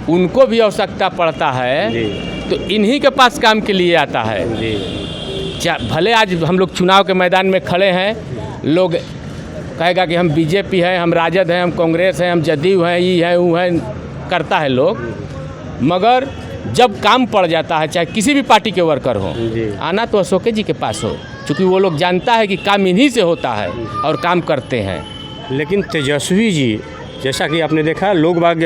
उनको भी आवश्यकता पड़ता है तो इन्हीं के पास काम के लिए आता है। भले आज हम लोग चुनाव के मैदान में खड़े हैं, लोग कहेगा कि हम बीजेपी हैं, हम राजद हैं, हम कांग्रेस हैं, हम जदयू हैं, ये हैं वो हैं, करता है लोग, मगर जब काम पड़ जाता है चाहे किसी भी पार्टी के वर्कर हो, आना तो अशोक जी के पास हो, क्योंकि वो लोग जानता है कि काम इन्हीं से होता है और काम करते हैं। लेकिन तेजस्वी जी, जैसा कि आपने देखा, लोग बाग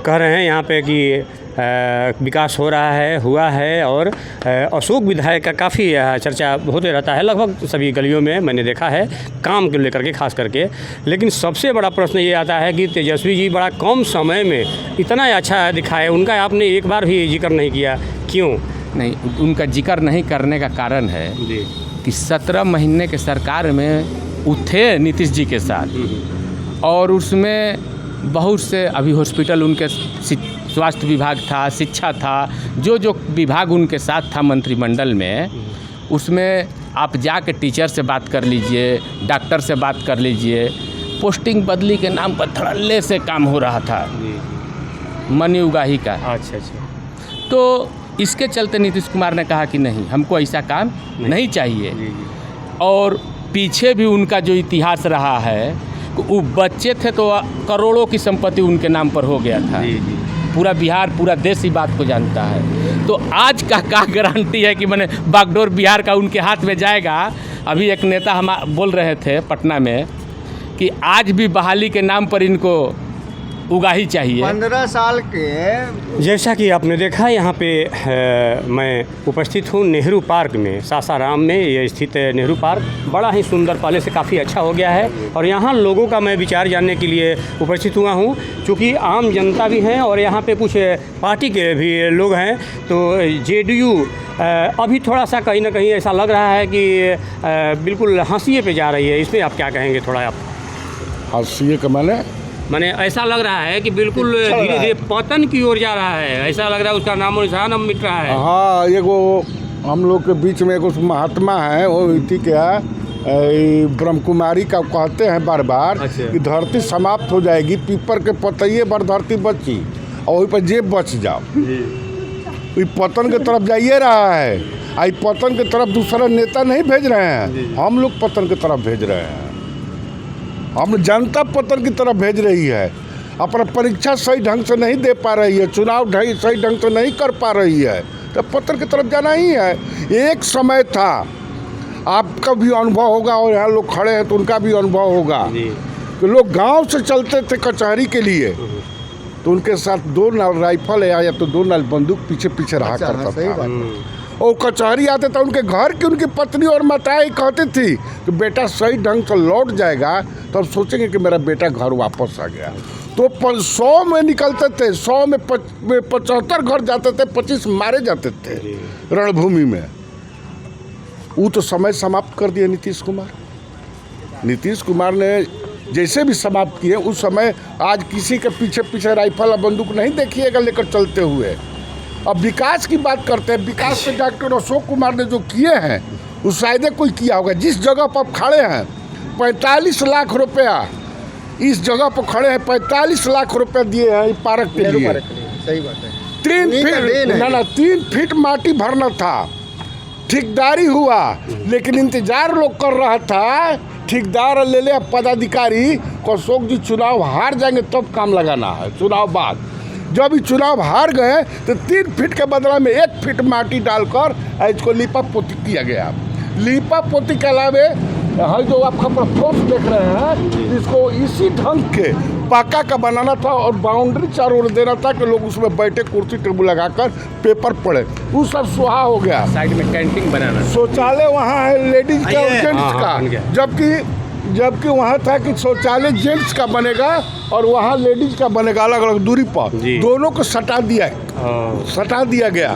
कह रहे हैं यहाँ पे कि विकास हो रहा है, हुआ है, और अशोक विधायक का काफ़ी चर्चा होते रहता है लगभग सभी गलियों में, मैंने देखा है काम को लेकर के खास करके। लेकिन सबसे बड़ा प्रश्न ये आता है कि तेजस्वी जी बड़ा कम समय में इतना अच्छा दिखाए, उनका आपने एक बार भी जिक्र नहीं किया, क्यों नहीं? उनका जिक्र नहीं करने का कारण है कि 17 महीने के सरकार में वो थे नीतीश जी के साथ, और उसमें बहुत से अभी हॉस्पिटल उनके स्वास्थ्य विभाग था, शिक्षा था, जो विभाग उनके साथ था मंत्रिमंडल में, उसमें आप जाके टीचर से बात कर लीजिए, डॉक्टर से बात कर लीजिए, पोस्टिंग बदली के नाम पर धड़ल्ले से काम हो रहा था मनी उगाही का। अच्छा। तो इसके चलते नीतीश कुमार ने कहा कि नहीं, हमको ऐसा काम नहीं चाहिए। और पीछे भी उनका जो इतिहास रहा है, वो बच्चे थे तो करोड़ों की संपत्ति उनके नाम पर हो गया था। पूरा बिहार, पूरा देश ही बात को जानता है। तो आज का गारंटी है कि मैंने बागडोर बिहार का उनके हाथ में जाएगा। अभी एक नेता हम बोल रहे थे पटना में कि आज भी बहाली के नाम पर इनको उगाही चाहिए। 15 साल के, जैसा कि आपने देखा यहाँ पे मैं उपस्थित हूँ नेहरू पार्क में, सासाराम में ये स्थित नेहरू पार्क बड़ा ही सुंदर, पहले से काफ़ी अच्छा हो गया है। और यहाँ लोगों का मैं विचार जानने के लिए उपस्थित हुआ हूँ, क्योंकि आम जनता भी हैं और यहाँ पे कुछ पार्टी के भी लोग हैं। तो जेडीयू अभी थोड़ा सा कहीं ना कहीं ऐसा लग रहा है कि बिल्कुल हाशिए पे जा रही है, इस पर आप क्या कहेंगे? थोड़ा आप हाशिए का मैंने ऐसा लग रहा है कि बिल्कुल धीरे धीरे पतन की ओर जा रहा है, ऐसा लग रहा है, उसका नामो निशान अब मिट रहा है। हाँ, एगो हम लोग के बीच में एक महात्मा है, वो ठीक है, ब्रह्म कुमारी का कहते हैं बार बार कि धरती समाप्त हो जाएगी, पीपर के पतइये पर धरती बची और वहीं पर जेब बच जाओ। ये पतन की तरफ जाइए रहा है, आई पतन की तरफ दूसरा नेता नहीं भेज रहे हैं, हम लोग पतन की तरफ भेज रहे हैं। हम जनता पतन की तरफ भेज रही है, अपना परीक्षा सही ढंग से नहीं दे पा रही है, चुनाव सही ढंग से नहीं कर पा रही है, तो पतन की तरफ जाना ही है। एक समय था, आपका भी अनुभव होगा और यहाँ लोग खड़े हैं तो उनका भी अनुभव होगा कि लोग गांव से चलते थे कचहरी के लिए, तो उनके साथ 2 नाल राइफल या तो 2 नाल बंदूक पीछे पीछे रहा करता था। और कचहरी आते थे, उनके घर की उनकी पत्नी और माताएं कहती थी कि बेटा सही ढंग से लौट जाएगा तो अब सोचेंगे कि मेरा बेटा घर वापस आ गया। तो 100 में निकलते थे, 100 में 75 घर जाते थे, 25 मारे जाते थे रणभूमि में। वो तो समय समाप्त कर दिया नीतीश कुमार। नीतीश कुमार ने जैसे भी समाप्त किए उस समय, आज किसी के पीछे पीछे राइफल और बंदूक नहीं देखिएगा लेकर चलते हुए। अब विकास की बात करते हैं, विकास पे डॉक्टर अशोक कुमार ने जो किए हैं वो शायद कोई किया होगा। जिस जगह पर आप खड़े हैं 45 लाख रुपया, इस जगह पर खड़े हैं 45 लाख रुपया दिए हैं पार्क के लिए। सही बात है। 3 फीट माटी भरना था, ठेकेदारी हुआ, लेकिन इंतजार लोग कर रहा था ठेकेदार ले ले पदाधिकारी को, अशोक जी चुनाव हार जाएंगे तब काम लगाना है। चुनाव बाद जब चुनाव हार गए तो 3 फीट के बदला में 1 फीट माटी डालकर इसको लीपा पोती किया गया। लीपा पोती के अलावे जो आपका प्रपोज देख रहे हैं, इसको इसी ढंग के पक्का का बनाना था और बाउंड्री चारों ओर देना था कि लोग उसमें बैठे, कुर्सी टेबल लगाकर पेपर पढ़े। वो सब सुहा हो गया। साइड में कैंटीन बनाना, शौचालय वहाँ है लेडीज का और जेंट्स का, जबकि वहाँ था कि शौचालय जेंट्स का बनेगा और वहाँ लेडीज का बनेगा अलग अलग दूरी पर, दोनों को सटा दिया गया।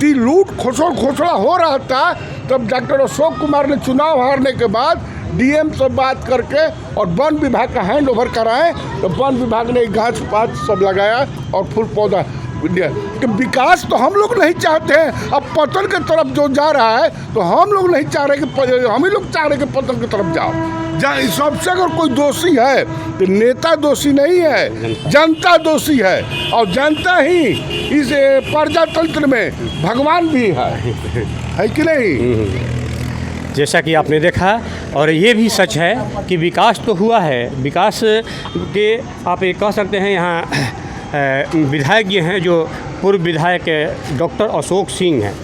ती लूट खोसड़ा हो रहा था। तब डॉक्टर अशोक कुमार ने चुनाव हारने के बाद डीएम से बात करके और वन विभाग का हैंड ओवर कराए, तो वन विभाग ने घास पात सब लगाया और फूल पौधा। कि विकास तो हम लोग नहीं चाहते हैं, अब पतन की तरफ जो जा रहा है तो हम लोग नहीं चाह रहे कि हम ही लोग चाह रहे कि पतन की तरफ जाओ। सबसे अगर कोई दोषी है तो नेता दोषी नहीं है, जनता दोषी है। और जनता ही इस प्रजातंत्र में भगवान भी है कि नहीं। जैसा कि आपने देखा, और ये भी सच है कि विकास तो हुआ है। विकास के आप ये कह सकते हैं, यहाँ विधायक ये हैं जो पूर्व विधायक डॉक्टर अशोक सिंह हैं।